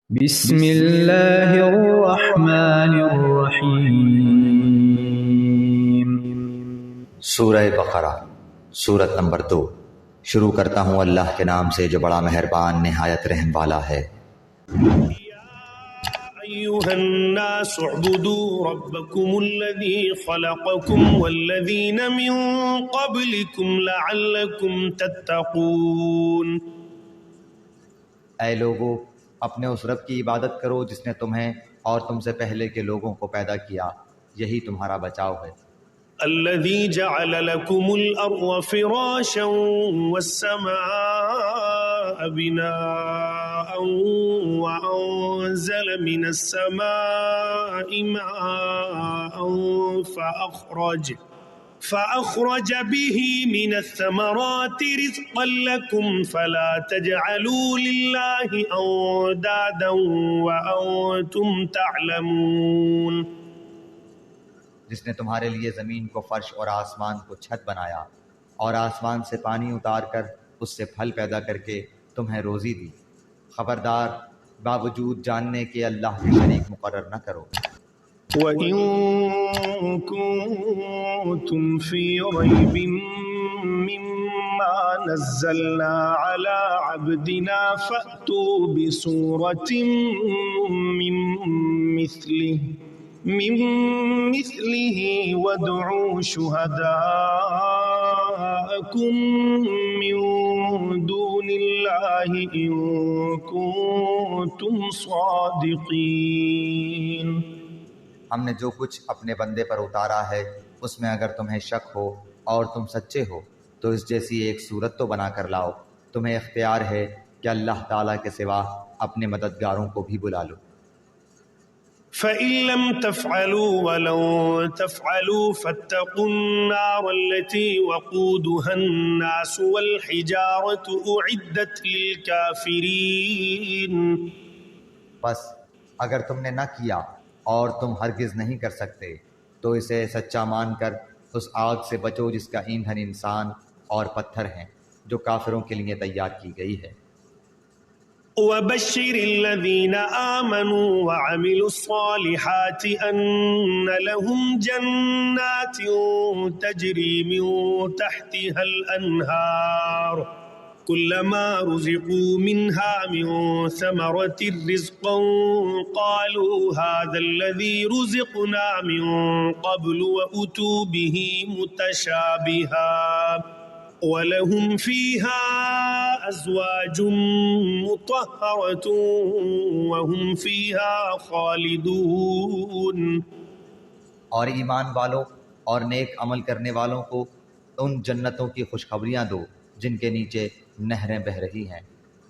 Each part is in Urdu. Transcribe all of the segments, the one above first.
بسم اللہ الرحمن الرحیم۔ سورہ بقرہ سورت نمبر 2۔ شروع کرتا ہوں اللہ کے نام سے جو بڑا مہربان نہایت رحم والا ہے۔ أيها الناس اعبدوا ربكم الذي خلقكم والذين من قبلكم لعلكم تتقون۔ اے لوگو، اپنے اس رب کی عبادت کرو جس نے تمہیں اور تم سے پہلے کے لوگوں کو پیدا کیا، یہی تمہارا بچاؤ ہے۔ الذي جعل لكم الأرض فراشا والسماء بناء وأنزل من السماء ماء فأخرج به من الثمرات رزقا لكم فلا تجعلوا لله أندادا وأنتم تعلمون۔ جس نے تمہارے لیے زمین کو فرش اور آسمان کو چھت بنایا اور آسمان سے پانی اتار کر اس سے پھل پیدا کر کے تمہیں روزی دی، خبردار باوجود جاننے کے اللہ کے شریک مقرر نہ کرو۔ وَإِن كُنتُمْ فِي رَيْبٍ مِّمَّا نَزَّلْنَا عَلَىٰ عَبْدِنَا فَأْتُوا بِسُورَةٍ مِّن مِّثْلِهِ وَادْعُوا شُهَدَاءَكُم مِّن دُونِ اللَّهِ إِن كُنتُمْ صَادِقِينَ۔ ہم نے جو کچھ اپنے بندے پر اتارا ہے اس میں اگر تمہیں شک ہو اور تم سچے ہو تو اس جیسی ایک صورت تو بنا کر لاؤ۔ تمہیں اختیار ہے کہ اللہ تعالیٰ کے سوا اپنے مددگاروں کو بھی بلا لو۔ فَإِن لَّمْ تَفْعَلُوا وَلَن تَفْعَلُوا فَاتَّقُوا النَّارَ الَّتِي وَقُودُهَا النَّاسُ وَالْحِجَارَةُ أُعِدَّتْ لِلْكَافِرِينَ۔ بس اگر تم نے نہ کیا اور تم ہرگز نہیں کر سکتے تو اسے سچا مان کر اس آگ سے بچو جس کا ایندھن انسان اور پتھر ہیں، جو کافروں کے لیے تیار کی گئی ہے۔ وَبَشِّرِ الَّذِينَ آمَنُوا وَعَمِلُوا الصَّالِحَاتِ أَنَّ لَهُمْ جَنَّاتٍ تَجْرِي مِن تَحْتِهَا الْأَنْهَارُ كُلَّمَا رُزِقُوا مِنْهَا مِن ثَمَرَةٍ رِّزْقًا قَالُوا هَٰذَا الَّذِي رُزِقْنَا مِن قَبْلُ وَأُتُوا بِهِ مُتَشَابِهًا وَلَهُمْ فِيهَا أَزْوَاجٌ مُّطَهَّرَةٌ وَهُمْ فِيهَا خَالِدُونَ۔ اور ایمان والوں اور نیک عمل کرنے والوں کو ان جنتوں کی خوشخبریاں دو جن کے نیچے نہریں بہہ رہی ہیں،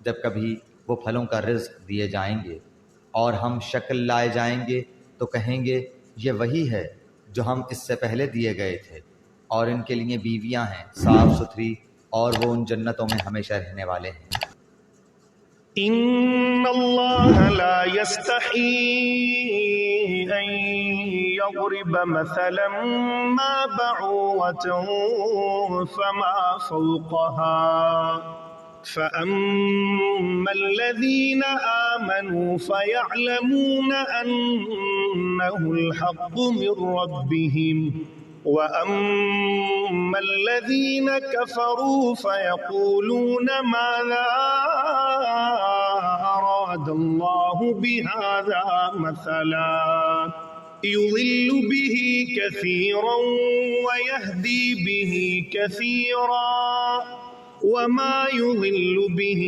جب کبھی وہ پھلوں کا رزق دیے جائیں گے اور ہم شکل لائے جائیں گے تو کہیں گے یہ وہی ہے جو ہم اس سے پہلے دیے گئے تھے، اور ان کے لیے بیویاں ہیں صاف ستھری اور وہ ان جنتوں میں ہمیشہ رہنے والے ہیں۔ إِنَّ اللَّهَ لَا يَسْتَحْيِي أَن يَضْرِبَ مَثَلًا مَّا بَعُوضَةً فَمَا فَوْقَهَا فَأَمَّا الَّذِينَ آمَنُوا فَيَعْلَمُونَ أَنَّهُ الْحَقُّ مِن رَّبِّهِمْ وَأَمَّا الَّذِينَ كَفَرُوا فَيَقُولُونَ مَاذَا أَرَادَ اللَّهُ بِهَٰذَا مَثَلًا يُضِلُّ بِهِ كَثِيرًا وَيَهْدِي بِهِ كَثِيرًا وَمَا يُضِلُّ بِهِ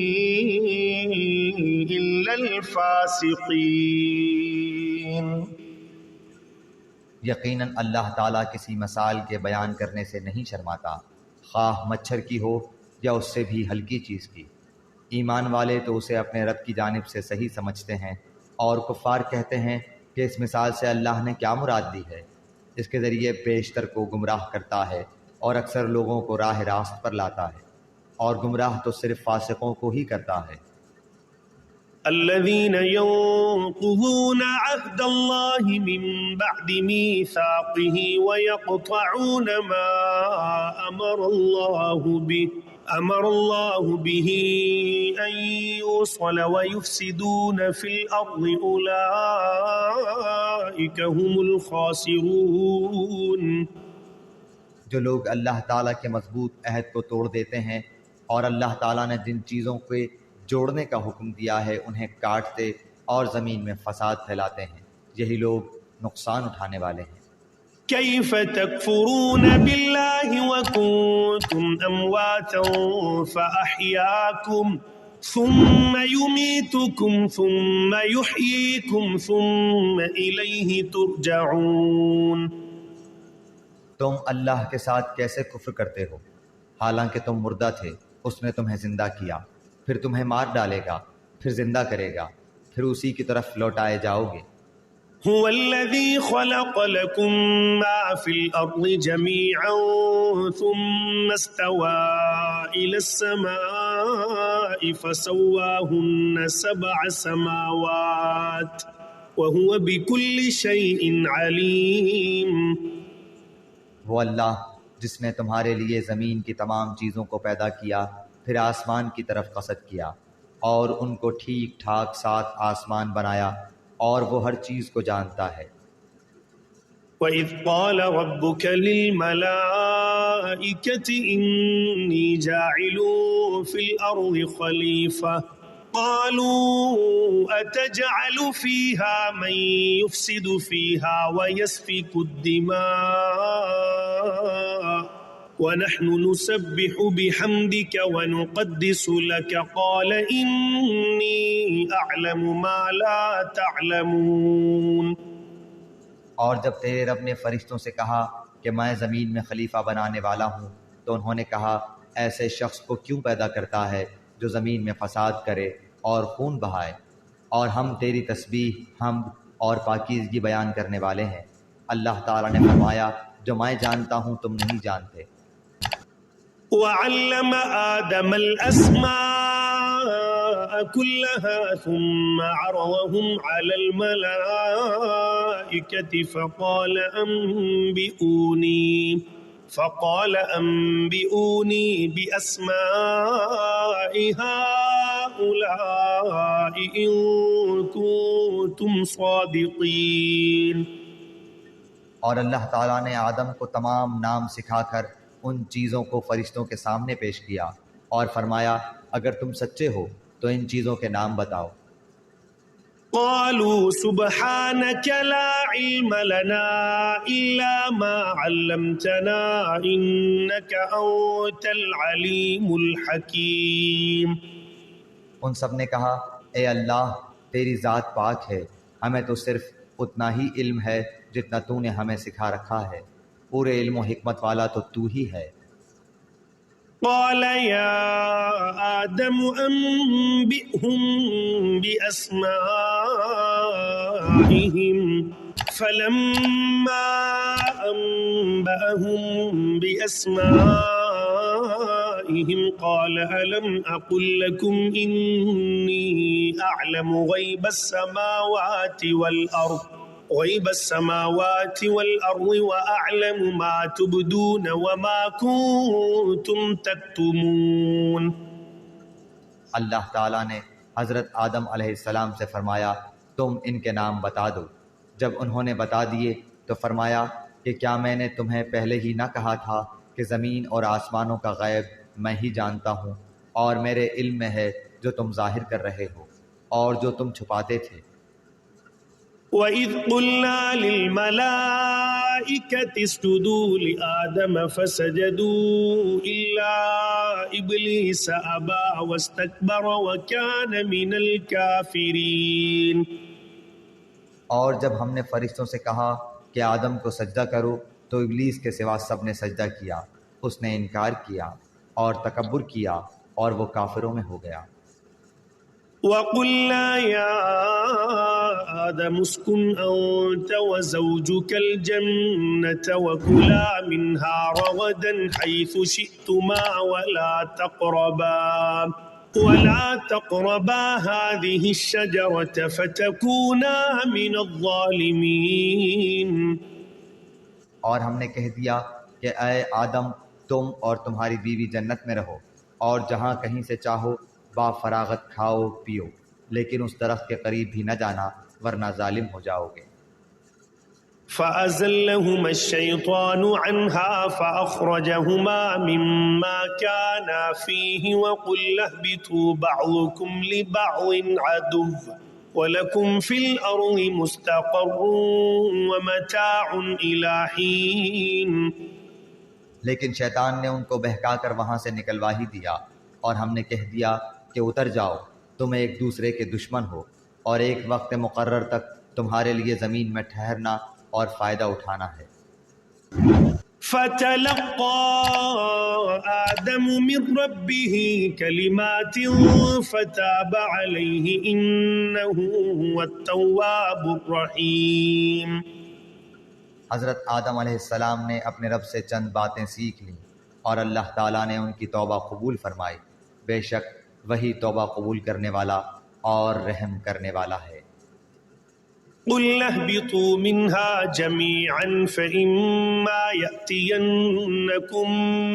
إِلَّا الْفَاسِقِينَ۔ یقیناً اللہ تعالیٰ کسی مثال کے بیان کرنے سے نہیں شرماتا، خواہ مچھر کی ہو یا اس سے بھی ہلکی چیز کی۔ ایمان والے تو اسے اپنے رب کی جانب سے صحیح سمجھتے ہیں، اور کفار کہتے ہیں کہ اس مثال سے اللہ نے کیا مراد لی ہے۔ اس کے ذریعے بیشتر کو گمراہ کرتا ہے اور اکثر لوگوں کو راہ راست پر لاتا ہے، اور گمراہ تو صرف فاسقوں کو ہی کرتا ہے۔ الذين ينقضون عهد الله من بعد ميثاقه ويقطعون ما أمر الله به أمر الله به أن يوصل ويفسدون في الأرض أولئك هم الخاسرون. جو لوگ اللہ تعالیٰ کے مضبوط عہد کو توڑ دیتے ہیں اور اللہ تعالیٰ نے جن چیزوں کے جوڑنے کا حکم دیا ہے انہیں کاٹتے اور زمین میں فساد پھیلاتے ہیں، یہی لوگ نقصان اٹھانے والے ہیں۔ كيف تكفرون بالله وكنتم أمواتا فأحياكم ثم يميتكم ثم يحييكم ثم إليه ترجعون. تم اللہ کے ساتھ کیسے کفر کرتے ہو حالانکہ تم مردہ تھے، اس نے تمہیں زندہ کیا، پھر تمہیں مار ڈالے گا، پھر زندہ کرے گا، پھر اسی کی طرف لوٹائے جاؤ گے۔ هو الذي خلق لكم ما في الأرض جميعا ثم استوى إلى السماء فسواهن 7 سماوات وهو بكل شيء عليم. وہ اللہ جس نے تمہارے لیے زمین کی تمام چیزوں کو پیدا کیا، پھر آسمان کی طرف قصد کیا اور ان کو ٹھیک ٹھاک 7 آسمان بنایا، اور وہ ہر چیز کو جانتا ہے۔ وَإِذْ قَالَ رَبُّكَ لِلْمَلَائِكَةِ إِنِّي جَاعِلٌ فِي الْأَرْضِ خَلِيفَةً قَالُوا أَتَجْعَلُ فِيهَا مَن يُفْسِدُ فِيهَا وَيَسْفِكُ الدِّمَاءَ وَنَحْنُ نُسَبِّحُ بِحَمْدِكَ وَنُقَدِّسُ لَكَ قَالَ إِنِّي أَعْلَمُ مَا لَا تَعْلَمُونَ. اور جب تیرے رب نے فرشتوں سے کہا کہ میں زمین میں خلیفہ بنانے والا ہوں، تو انہوں نے کہا ایسے شخص کو کیوں پیدا کرتا ہے جو زمین میں فساد کرے اور خون بہائے، اور ہم تیری تسبیح، حمد اور پاکیزگی بیان کرنے والے ہیں۔ اللہ تعالیٰ نے فرمایا جو میں جانتا ہوں تم نہیں جانتے۔ وَعَلَّمَ آدَمَ الْأَسْمَاءَ كُلَّهَا ثُمَّ عَرَضَهُمْ عَلَى الْمَلَائِكَةِ فقال أنبئوني بأسماء هؤلاء إن كنتم صادقين. اور اللہ تعالیٰ نے آدم کو تمام نام سکھا کر ان چیزوں کو فرشتوں کے سامنے پیش کیا اور فرمایا اگر تم سچے ہو تو ان چیزوں کے نام بتاؤ۔ قالوا سبحانك لا علم لنا إلا ما علمتنا إنك أنت العليم الحكيم. ان سب نے کہا اے اللہ تیری ذات پاک ہے، ہمیں تو صرف اتنا ہی علم ہے جتنا تو نے ہمیں سکھا رکھا ہے، پورے علم و حکمت والا تو تو ہی ہے۔ قال يا آدم أنبئهم بأسمائهم فلما أنبأهم بأسمائهم قال ألم أقل لكم إني أعلم غيب السماوات والأرض وأعلم ما تبدون وما كنتم تكتمون. اللہ تعالیٰ نے حضرت آدم علیہ السلام سے فرمایا تم ان کے نام بتا دو۔ جب انہوں نے بتا دیے تو فرمایا کہ کیا میں نے تمہیں پہلے ہی نہ کہا تھا کہ زمین اور آسمانوں کا غیب میں ہی جانتا ہوں، اور میرے علم میں ہے جو تم ظاہر کر رہے ہو اور جو تم چھپاتے تھے۔ وَإِذْ قُلْنَا لِلْمَلَائِكَةِ اسْجُدُوا لِآدَمَ فَسَجَدُوا إِلَّا إِبْلِيسَ أَبَى وَاسْتَكْبَرَ وَكَانَ مِنَ الْكَافِرِينَ. اور جب ہم نے فرشتوں سے کہا کہ آدم کو سجدہ کرو تو ابلیس کے سوا سب نے سجدہ کیا، اس نے انکار کیا اور تکبر کیا اور وہ کافروں میں ہو گیا۔ وَقُلْنَا يَا آدَمُ اسْكُنْ أَنْتَ وَزَوْجُكَ الْجَنَّةَ وَكُلَا مِنْهَا رَغَدًا حَيْثُ شِئْتُمَا وَلَا تَقْرَبَا هَذِهِ الشَّجَرَةَ فَتَكُونَا مِنَ الظَّالِمِينَ. اور ہم نے کہہ دیا کہ اے آدم تم اور تمہاری بیوی جنت میں رہو، اور جہاں کہیں سے چاہو با فراغت کھاؤ پیو، لیکن اس درخت کے قریب بھی نہ جانا ورنہ ظالم ہو جاؤ گے۔ فأزلهما الشيطان عنها فأخرجهما مما كانا فيه وقلنا اهبطوا بعضكم لبعض عدو ولكم في الأرض مستقر ومتاع إلى حين۔ لیکن شیطان نے ان کو بہکا کر وہاں سے نکلوا ہی دیا، اور ہم نے کہہ دیا کہ اتر جاؤ، تم ایک دوسرے کے دشمن ہو، اور ایک وقت مقرر تک تمہارے لیے زمین میں ٹھہرنا اور فائدہ اٹھانا ہے۔ فتلقى آدم من ربه كلمات فتاب عليه إنه هو التواب الرحيم۔ حضرت آدم علیہ السلام نے اپنے رب سے چند باتیں سیکھ لیں اور اللہ تعالیٰ نے ان کی توبہ قبول فرمائی، بے شک وہی توبہ قبول کرنے والا اور رحم کرنے والا ہے۔ قُلْنَا اهْبِطُوا مِنْهَا جَمِيعًا فَإِمَّا يَأْتِيَنَّكُم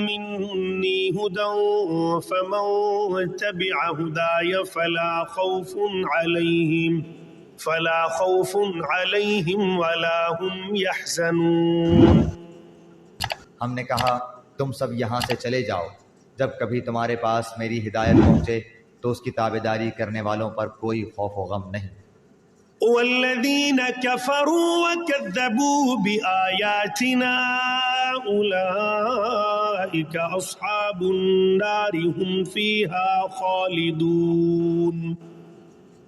مِّنِّي هُدًى فَمَن تَبِعَ هُدَايَ فَلَا خَوْفٌ عَلَيْهِمْ وَلَا هُمْ يَحْزَنُونَ۔ ہم نے کہا تم سب یہاں سے چلے جاؤ، جب کبھی تمہارے پاس میری ہدایت پہنچے تو اس کی تابعداری کرنے والوں پر کوئی خوف و غم نہیں۔ والذین کفروا وکذبوا بآیاتنا اولئک اصحاب النار هم فیہا خالدون۔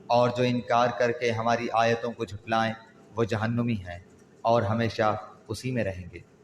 اور جو انکار کر کے ہماری آیتوں کو جھٹلائیں وہ جہنمی ہیں اور ہمیشہ اسی میں رہیں گے۔